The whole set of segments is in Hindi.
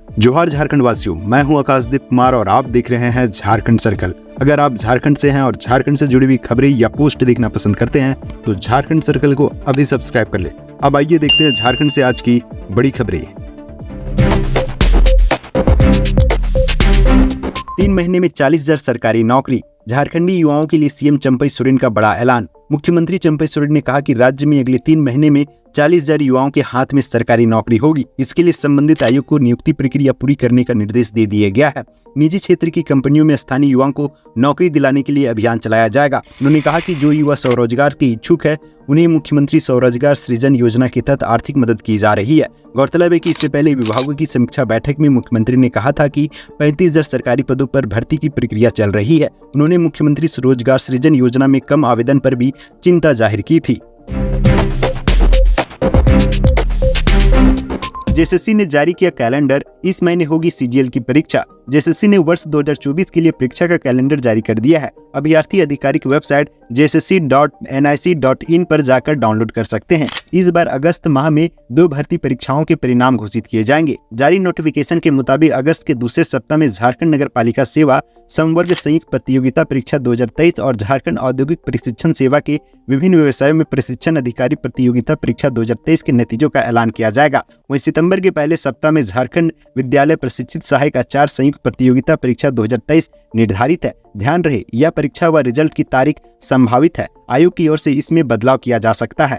जोहार झारखंड वासियों, मैं हूं आकाशदीप कुमार और आप देख रहे हैं झारखंड सर्कल। अगर आप झारखंड से हैं और झारखंड से जुड़ी हुई खबरें या पोस्ट देखना पसंद करते हैं तो झारखंड सर्कल को अभी सब्सक्राइब कर ले। अब आइए देखते हैं झारखंड से आज की बड़ी खबरें। 3 महीने में 40,000 सरकारी नौकरी। झारखंडी युवाओं के लिए सीएम चंपई सोरेन का बड़ा ऐलान। मुख्यमंत्री चंपई सोरेन ने कहा कि राज्य में अगले 3 महीने में 40,000 युवाओं के हाथ में सरकारी नौकरी होगी। इसके लिए संबंधित आयोग को नियुक्ति प्रक्रिया पूरी करने का निर्देश दे दिया गया है। निजी क्षेत्र की कंपनियों में स्थानीय युवाओं को नौकरी दिलाने के लिए अभियान चलाया जाएगा। उन्होंने कहा कि जो युवा स्वरोजगार के इच्छुक है उन्हें मुख्यमंत्री स्वरोजगार सृजन योजना के तहत आर्थिक मदद की जा रही है। गौरतलब है कि इससे पहले विभागों की समीक्षा बैठक में मुख्यमंत्री ने कहा था कि 35,000 सरकारी पदों पर भर्ती की प्रक्रिया चल रही है। उन्होंने मुख्यमंत्री स्वरोजगार सृजन योजना में कम आवेदन पर भी चिंता जाहिर की थी। जेएसएससी ने जारी किया कैलेंडर, इस महीने होगी सीजीएल की परीक्षा। जेएसएससी ने वर्ष 2024 के लिए परीक्षा का कैलेंडर जारी कर दिया है। अभ्यर्थी आधिकारिक वेबसाइट jssc.nic.in पर जाकर डाउनलोड कर सकते हैं। इस बार अगस्त माह में 2 भर्ती परीक्षाओं के परिणाम घोषित किए जाएंगे। जारी नोटिफिकेशन के मुताबिक अगस्त के दूसरे सप्ताह में झारखंड नगर पालिका सेवा संवर्ग संयुक्त प्रतियोगिता परीक्षा 2023 और झारखंड औद्योगिक प्रशिक्षण सेवा के विभिन्न व्यवसायों में प्रशिक्षण अधिकारी प्रतियोगिता परीक्षा 2023 के नतीजों का ऐलान किया जाएगा। वहीं सितंबर के पहले सप्ताह में झारखंड विद्यालय प्रशिक्षित सहायक आचार्य संयुक्त प्रतियोगिता परीक्षा 2023 निर्धारित है। ध्यान रहे, यह परीक्षा व रिजल्ट की तारीख संभावित है। आयोग की ओर से इसमें बदलाव किया जा सकता है।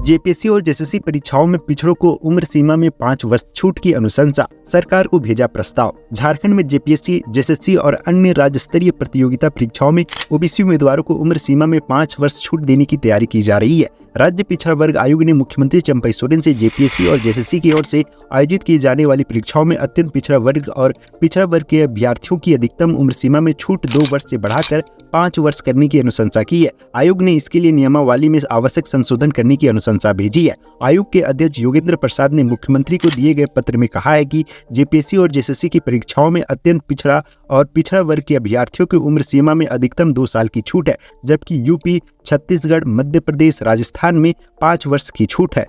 जेपीएससी और जेएसएससी परीक्षाओं में पिछड़ों को उम्र सीमा में 5 वर्ष छूट की अनुशंसा, सरकार को भेजा प्रस्ताव। झारखंड में जेपीएससी, जेएसएससी और अन्य राज्य स्तरीय प्रतियोगिता परीक्षाओं में ओबीसी उम्मीदवारों को उम्र सीमा में 5 वर्ष छूट देने की तैयारी की जा रही है। राज्य पिछड़ा वर्ग आयोग ने मुख्यमंत्री चंपई सोरेन से जेपीएससी और जेएसएससी की ओर से आयोजित की जाने वाली परीक्षाओं में अत्यंत पिछड़ा वर्ग और पिछड़ा वर्ग के अभ्यर्थियों की अधिकतम उम्र सीमा में छूट 2 वर्ष से बढ़ाकर 5 वर्ष करने की अनुशंसा की है। आयोग ने इसके लिए नियमावली में आवश्यक संशोधन करने की अनुशंसा भेजी है। आयोग के अध्यक्ष योगेंद्र प्रसाद ने मुख्यमंत्री को दिए गए पत्र में कहा है कि जेपीएससी और जेएसएससी की परीक्षाओं में अत्यंत पिछड़ा और पिछड़ा वर्ग के अभ्यर्थियों की उम्र सीमा में अधिकतम 2 साल की छूट है, जबकि यूपी, छत्तीसगढ़, मध्य प्रदेश, राजस्थान में 5 वर्ष की छूट है।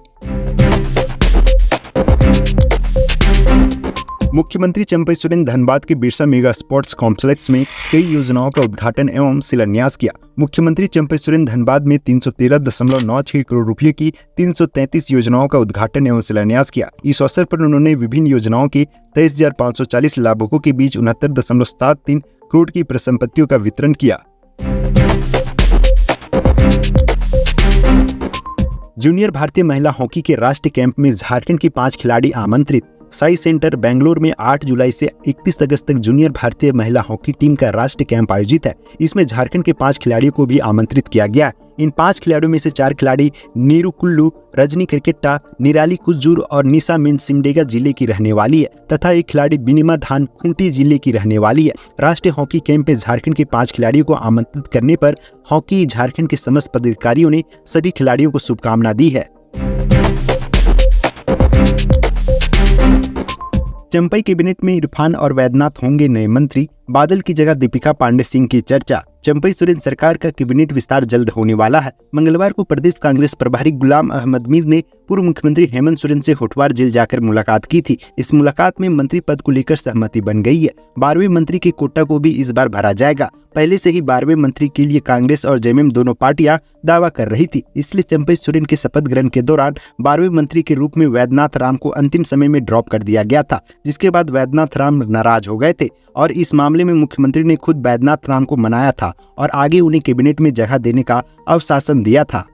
मुख्यमंत्री चंपई सोरेन धनबाद के बिरसा मेगा स्पोर्ट्स कॉम्प्लेक्स में कई योजनाओं का उद्घाटन एवं शिलान्यास किया। मुख्यमंत्री चंपई सोरेन धनबाद में 313.96 करोड़ रुपए की 333 योजनाओं का उद्घाटन एवं शिलान्यास किया। इस अवसर पर उन्होंने विभिन्न योजनाओं के 23,540 लाभुकों के बीच 69.73 करोड़ की परिसंपत्तियों का वितरण किया। जूनियर भारतीय महिला हॉकी के राष्ट्रीय कैंप में झारखंड की 5 खिलाड़ी आमंत्रित। साई सेंटर बेंगलोर में 8 जुलाई से 31 अगस्त तक जूनियर भारतीय महिला हॉकी टीम का राष्ट्रीय कैंप आयोजित है। इसमें झारखंड के 5 खिलाड़ियों को भी आमंत्रित किया गया है। इन 5 खिलाड़ियों में से 4 खिलाड़ी नीरू कुल्लू, रजनी क्रिकेटा, निराली कुज्जूर और निशा मीन सिमडेगा जिले की रहने वाली है तथा एक खिलाड़ी बिनिमा धान खूंटी जिले की रहने वाली है। राष्ट्रीय हॉकी कैंप में झारखंड के 5 खिलाड़ियों को आमंत्रित करने पर हॉकी झारखंड के समस्त पदाधिकारियों ने सभी खिलाड़ियों को शुभकामना दी है। चंपई कैबिनेट में इरफान और वैद्यनाथ होंगे नए मंत्री, बादल की जगह दीपिका पांडे सिंह की चर्चा। चंपई सोरेन सरकार का कैबिनेट विस्तार जल्द होने वाला है। मंगलवार को प्रदेश कांग्रेस प्रभारी गुलाम अहमद मीर ने पूर्व मुख्यमंत्री हेमंत सोरेन से होटवार जेल जाकर मुलाकात की थी। इस मुलाकात में मंत्री पद को लेकर सहमति बन गई है। 12वें मंत्री के कोटा को भी इस बार भरा जाएगा। पहले से ही 12वें मंत्री के लिए कांग्रेस और जेएमएम दोनों पार्टियां दावा कर रही थी। इसलिए चंपई सोरेन के शपथ ग्रहण के दौरान 12वें मंत्री के रूप में वैद्यनाथ राम को अंतिम समय में ड्रॉप कर दिया गया था, जिसके बाद वैद्यनाथ राम नाराज हो गए थे और इस मामले में मुख्यमंत्री ने खुद वैद्यनाथ राम को मनाया था और आगे उन्हें कैबिनेट में जगह देने का आश्वासन दिया था।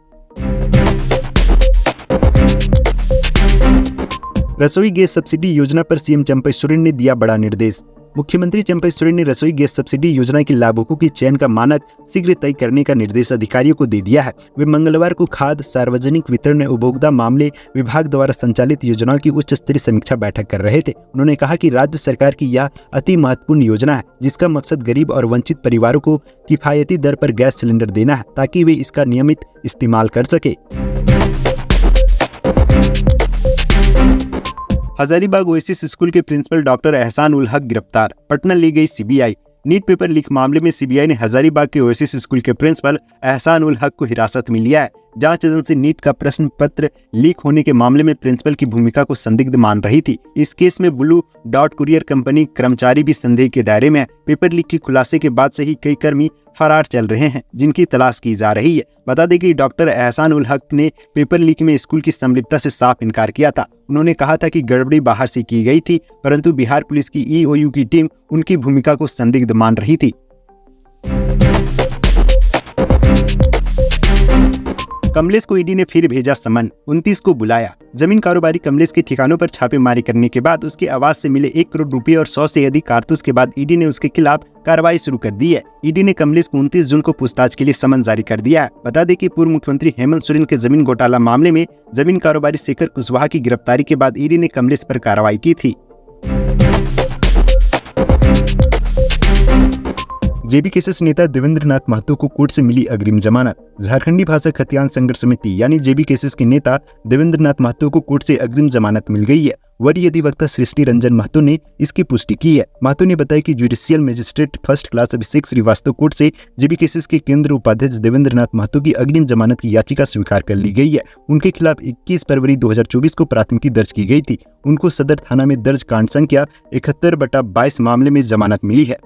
रसोई गैस सब्सिडी योजना पर सीएम चंपई सोरेन ने दिया बड़ा निर्देश। मुख्यमंत्री चंपई सोरेन ने रसोई गैस सब्सिडी योजना के लाभुकों के चयन का मानक शीघ्र तय करने का निर्देश अधिकारियों को दे दिया है। वे मंगलवार को खाद्य सार्वजनिक वितरण एवं उपभोक्ता मामले विभाग द्वारा संचालित योजनाओं की उच्च स्तरीय समीक्षा बैठक कर रहे थे। उन्होंने कहा कि राज्य सरकार की यह अति महत्वपूर्ण योजना है, जिसका मकसद गरीब और वंचित परिवारों को किफायती दर पर गैस सिलेंडर देना है ताकि वे इसका नियमित इस्तेमाल कर सके। हजारीबाग ओएसिस स्कूल के प्रिंसिपल डॉक्टर एहसान उल हक गिरफ्तार, पटना ले गई सीबीआई। नीट पेपर लीक मामले में सीबीआई ने हजारीबाग के ओएसिस स्कूल के प्रिंसिपल एहसान उल हक को हिरासत में लिया है। जांच एजेंसी नीट का प्रश्न पत्र लीक होने के मामले में प्रिंसिपल की भूमिका को संदिग्ध मान रही थी। इस केस में ब्लू डॉट कुरियर कंपनी कर्मचारी भी संदेह के दायरे में है। पेपर लीक के खुलासे के बाद से ही कई कर्मी फरार चल रहे हैं, जिनकी तलाश की जा रही है। बता दें कि डॉक्टर एहसान उल हक ने पेपर लीक में स्कूल की संलिप्तता से साफ इनकार किया था। उन्होंने कहा था कि गड़बड़ी बाहर से की गई थी, परंतु बिहार पुलिस की EOU की टीम उनकी भूमिका को संदिग्ध मान रही थी। कमलेश को ईडी ने फिर भेजा समन, 29 को बुलाया। जमीन कारोबारी कमलेश के ठिकानों पर छापेमारी करने के बाद उसके आवास से मिले 1 करोड़ रुपए और 100 से अधिक कारतूस के बाद ईडी ने उसके खिलाफ कार्रवाई शुरू कर दी है। ईडी ने कमलेश को 29 जून को पूछताछ के लिए समन जारी कर दिया है। बता दें कि पूर्व मुख्यमंत्री हेमंत सोरेन के जमीन घोटाला मामले में जमीन कारोबारी शेखर कुशवाहा की गिरफ्तारी के बाद ईडी ने कमलेश पर कार्रवाई की थी। जेबी केसेस नेता देवेंद्र नाथ महतो को कोर्ट से मिली अग्रिम जमानत। झारखंडी भाषा खतियान संघर्ष समिति यानी जेबी केसेस के नेता देवेंद्र नाथ महतो को कोर्ट से अग्रिम जमानत मिल गई है। वरीय अधिवक्ता सृष्टि रंजन महतो ने इसकी पुष्टि की है। महतो ने बताया कि जुडिशियल मजिस्ट्रेट फर्स्ट क्लास अभिषेक श्रीवास्तव कोर्ट से जेबी केसेस के केंद्र उपाध्यक्ष देवेंद्र नाथ महतो की अग्रिम जमानत की याचिका स्वीकार कर ली गई है। उनके खिलाफ 21 फरवरी 2024 को प्राथमिकी दर्ज की गई थी। उनको सदर थाना में दर्ज कांड संख्या 71/22 मामले में जमानत मिली है।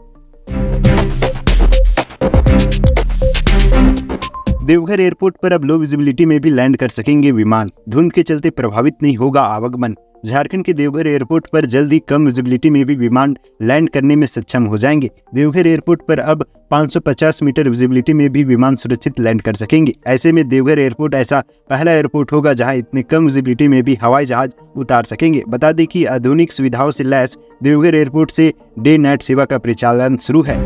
देवघर एयरपोर्ट पर अब लो विजिबिलिटी में भी लैंड कर सकेंगे विमान। धुंध के चलते प्रभावित नहीं होगा आवागमन। झारखंड के देवघर एयरपोर्ट पर जल्द ही कम विजिबिलिटी में भी विमान लैंड करने में सक्षम हो जाएंगे। देवघर एयरपोर्ट पर अब 550 मीटर विजिबिलिटी में भी विमान सुरक्षित लैंड कर सकेंगे। ऐसे में देवघर एयरपोर्ट ऐसा पहला एयरपोर्ट होगा जहां इतने कम विजिबिलिटी में भी हवाई जहाज उतार सकेंगे। बता दें कि आधुनिक सुविधाओं से लैस देवघर एयरपोर्ट से डे नाइट सेवा का परिचालन शुरू है।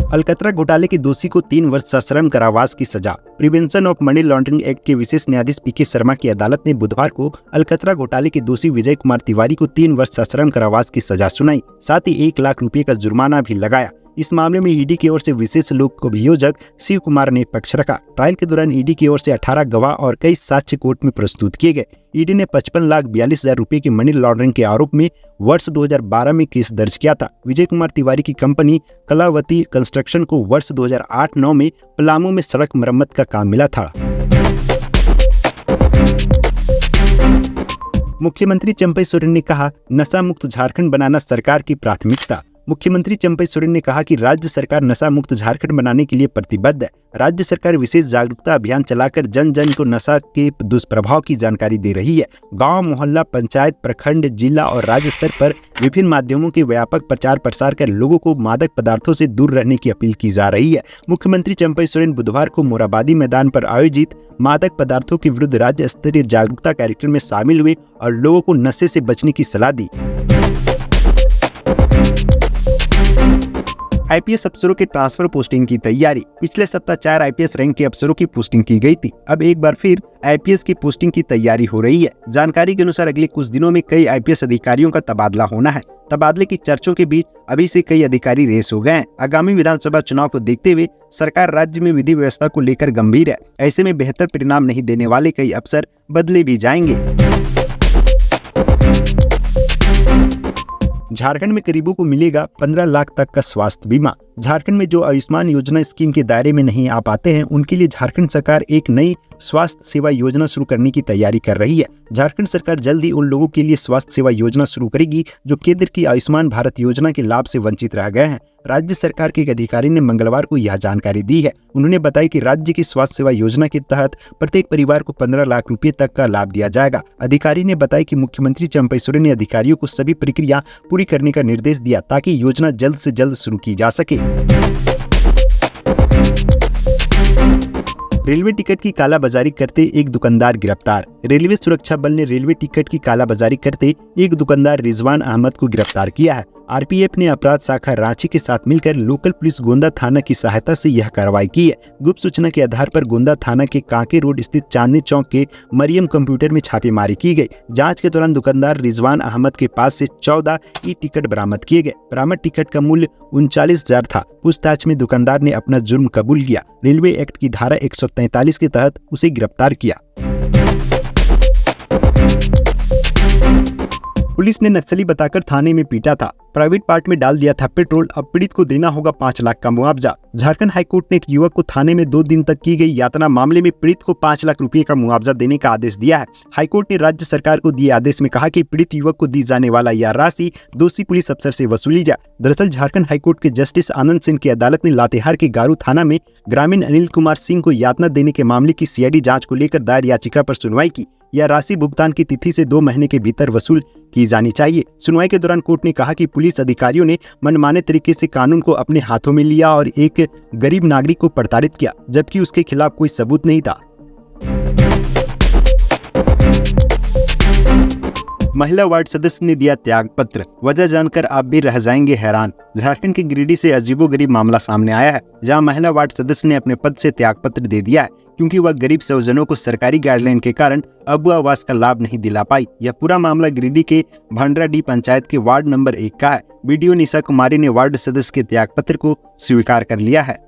अलकतरा घोटाले के दोषी को 3 वर्ष सश्रम कारावास की सजा। Prevention of money laundering act के विशेष न्यायाधीश PK शर्मा की अदालत ने बुधवार को अलकतरा घोटाले के दोषी विजय कुमार तिवारी को 3 वर्ष सश्रम कारावास की सजा सुनाई। साथ ही 1 लाख रुपए का जुर्माना भी लगाया। इस मामले में ईडी की ओर से विशेष लोक अभियोजक शिव कुमार ने पक्ष रखा। ट्रायल के दौरान ईडी की ओर से 18 गवाह और कई साक्ष्य कोर्ट में प्रस्तुत किए गए। ईडी ने 55,42,000 रुपए के मनी लॉन्ड्रिंग के आरोप में वर्ष 2012 में केस दर्ज किया था। विजय कुमार तिवारी की कंपनी कलावती कंस्ट्रक्शन को वर्ष 2008-9 में पलामू में सड़क मरम्मत का काम मिला था। मुख्यमंत्री चंपई सोरेन ने कहा, नशा मुक्त झारखंड बनाना सरकार की प्राथमिकता। मुख्यमंत्री चंपई सोरेन ने कहा कि राज्य सरकार नशा मुक्त झारखंड बनाने के लिए प्रतिबद्ध है। राज्य सरकार विशेष जागरूकता अभियान चलाकर जन जन को नशा के दुष्प्रभाव की जानकारी दे रही है। गांव, मोहल्ला, पंचायत, प्रखंड, जिला और राज्य स्तर पर विभिन्न माध्यमों के व्यापक प्रचार प्रसार कर लोगों को मादक पदार्थों से दूर रहने की अपील की जा रही है। मुख्यमंत्री चंपई सोरेन बुधवार को मोराबादी मैदान पर आयोजित मादक पदार्थों के विरुद्ध राज्य स्तरीय जागरूकता कार्यक्रम में शामिल हुए और लोगों को नशे से बचने की सलाह दी। आईपीएस अफसरों के ट्रांसफर पोस्टिंग की तैयारी। पिछले सप्ताह 4 आईपीएस रैंक के अफसरों की पोस्टिंग की गई थी। अब एक बार फिर आईपीएस की पोस्टिंग की तैयारी हो रही है। जानकारी के अनुसार अगले कुछ दिनों में कई आईपीएस अधिकारियों का तबादला होना है। तबादले की चर्चों के बीच अभी से कई अधिकारी रेस हो गए हैं। आगामी विधानसभा चुनाव को देखते हुए सरकार राज्य में विधि व्यवस्था को लेकर गंभीर है। ऐसे में बेहतर परिणाम नहीं देने वाले कई अफसर बदले भी जाएंगे। झारखंड में गरीबों को मिलेगा 15 लाख तक का स्वास्थ्य बीमा। झारखंड में जो आयुष्मान योजना स्कीम के दायरे में नहीं आ पाते हैं, उनके लिए झारखंड सरकार एक नई स्वास्थ्य सेवा योजना शुरू करने की तैयारी कर रही है। झारखंड सरकार जल्द ही उन लोगों के लिए स्वास्थ्य सेवा योजना शुरू करेगी जो केंद्र की आयुष्मान भारत योजना के लाभ से वंचित रह गए हैं। राज्य सरकार के एक अधिकारी ने मंगलवार को यह जानकारी दी है। उन्होंने बताया कि राज्य की स्वास्थ्य सेवा योजना के तहत प्रत्येक परिवार को 15 लाख रुपए तक का लाभ दिया जाएगा। अधिकारी ने बताया कि मुख्यमंत्री चंपई सोरेन ने अधिकारियों को सभी प्रक्रिया पूरी करने का निर्देश दिया ताकि योजना जल्द से जल्द शुरू की जा सके। रेलवे टिकट की कालाबाजारी करते एक दुकानदार गिरफ्तार। रेलवे सुरक्षा बल ने रेलवे टिकट की कालाबाजारी करते एक दुकानदार रिजवान अहमद को गिरफ्तार किया है। आरपीएफ ने अपराध शाखा रांची के साथ मिलकर लोकल पुलिस गोंदा थाना की सहायता से यह कार्रवाई की है। गुप्त सूचना के आधार पर गोंदा थाना के कांके रोड स्थित चांदनी चौक के मरियम कंप्यूटर में छापेमारी की गई। जांच के दौरान दुकानदार रिजवान अहमद के पास से 14 ई टिकट बरामद किए गए। बरामद टिकट का मूल्य 39,000 था। पूछताछ में दुकानदार ने अपना जुर्म कबूल किया। रेलवे एक्ट की धारा 143 के तहत उसे गिरफ्तार किया। पुलिस ने नक्सली बताकर थाने में पीटा था। प्राइवेट पार्ट में डाल दिया था पेट्रोल, अब पीड़ित को देना होगा 5 लाख का मुआवजा। झारखंड हाईकोर्ट ने एक युवक को थाने में 2 दिन तक की गई यातना मामले में पीड़ित को 5 लाख रुपए का मुआवजा देने का आदेश दिया है। हाईकोर्ट ने राज्य सरकार को दिए आदेश में कहा कि पीड़ित युवक को दी जाने वाला यह राशि दोषी पुलिस अफसर से वसूली जाए। दरअसल झारखंड हाईकोर्ट के जस्टिस आनंद सिंह की अदालत ने लातेहार के गारू थाना में ग्रामीण अनिल कुमार सिंह को यातना देने के मामले की सीआईडी जांच को लेकर दायर याचिका पर सुनवाई की। यह राशि भुगतान की तिथि से 2 महीने के भीतर वसूल की जानी चाहिए। सुनवाई के दौरान कोर्ट ने कहा कि पुलिस अधिकारियों ने मनमाने तरीके से कानून को अपने हाथों में लिया और एक गरीब नागरिक को प्रताड़ित किया, जबकि उसके खिलाफ कोई सबूत नहीं था। महिला वार्ड सदस्य ने दिया त्याग पत्र, वजह जानकर आप भी रह जाएंगे हैरान। झारखंड के गिरिडीह से अजीबोगरीब मामला सामने आया है, जहां महिला वार्ड सदस्य ने अपने पद से त्याग पत्र दे दिया है क्योंकि वह गरीब स्वजनों को सरकारी गाइडलाइन के कारण अबू आवास का लाभ नहीं दिला पाई। यह पूरा मामला गिरिडीह के भंडराडीह पंचायत के वार्ड नंबर 1 का है। वीडियो निशा कुमारी ने वार्ड सदस्य के त्याग पत्र को स्वीकार कर लिया है।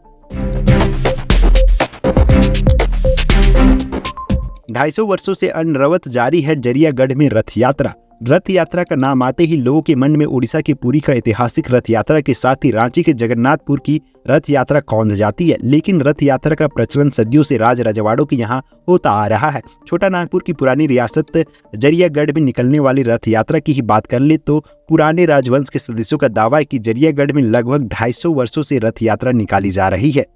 250 वर्षों से अनवरत जारी है जरियागढ़ में रथ यात्रा। रथ यात्रा का नाम आते ही लोगों के मन में उड़ीसा की पुरी का ऐतिहासिक रथ यात्रा के साथ ही रांची के जगन्नाथपुर की रथ यात्रा कौंध जाती है। लेकिन रथ यात्रा का प्रचलन सदियों से राज रजवाड़ों के यहाँ होता आ रहा है। छोटा नागपुर की पुरानी रियासत जरियागढ़ में निकलने वाली रथ यात्रा की ही बात कर ले तो पुराने राजवंश के सदस्यों का दावा है कि जरियागढ़ में लगभग 250 वर्षों से रथ यात्रा निकाली जा रही है।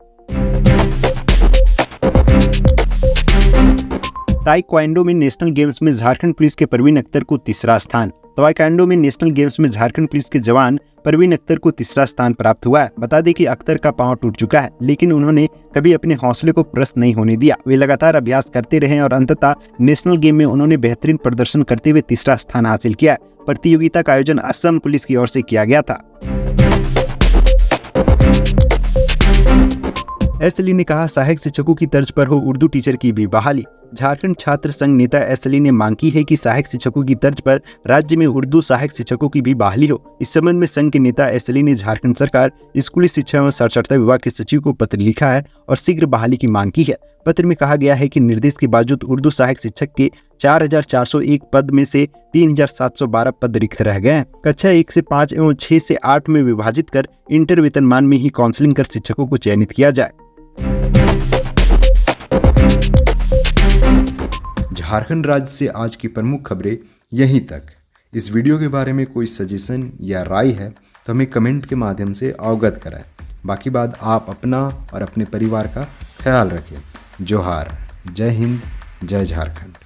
ताइक्वांडो में नेशनल गेम्स में झारखंड पुलिस के परवीन अख्तर को तीसरा स्थान। ताइक्वांडो में नेशनल गेम्स में झारखंड पुलिस के जवान परवीन अख्तर को तीसरा स्थान प्राप्त हुआ है। बता दें कि अख्तर का पांव टूट चुका है, लेकिन उन्होंने कभी अपने हौसले को प्रस्त नहीं होने दिया। वे लगातार अभ्यास करते रहे और अंततः नेशनल गेम में उन्होंने बेहतरीन प्रदर्शन करते हुए तीसरा स्थान हासिल किया। प्रतियोगिता का आयोजन असम पुलिस की ओर से किया गया था। एस अली ने कहा सहायक शिक्षकों की तर्ज पर हो उर्दू टीचर की भी बहाली। झारखंड छात्र संघ नेता एस अली ने मांग की है कि सहायक शिक्षकों की तर्ज पर राज्य में उर्दू सहायक शिक्षकों की भी बहाली हो। इस संबंध में संघ के नेता एस अली ने झारखंड सरकार, स्कूली शिक्षा एवं साक्षरता विभाग के सचिव को पत्र लिखा है और शीघ्र बहाली की मांग की है। पत्र में कहा गया है कि निर्देश के बावजूद उर्दू सहायक शिक्षक के 4401 पद में से 3712 पद रिक्त रह गए हैं। कक्षा 1 से 5 एवं 6 से 8 में विभाजित कर इंटर वेतनमान में ही काउंसलिंग कर शिक्षकों को चयनित किया जाए। झारखंड राज्य से आज की प्रमुख खबरें यहीं तक। इस वीडियो के बारे में कोई सजेशन या राय है तो हमें कमेंट के माध्यम से अवगत कराएं। बाकी बात आप अपना और अपने परिवार का ख्याल रखें। जोहार, जय हिंद, जय झारखंड।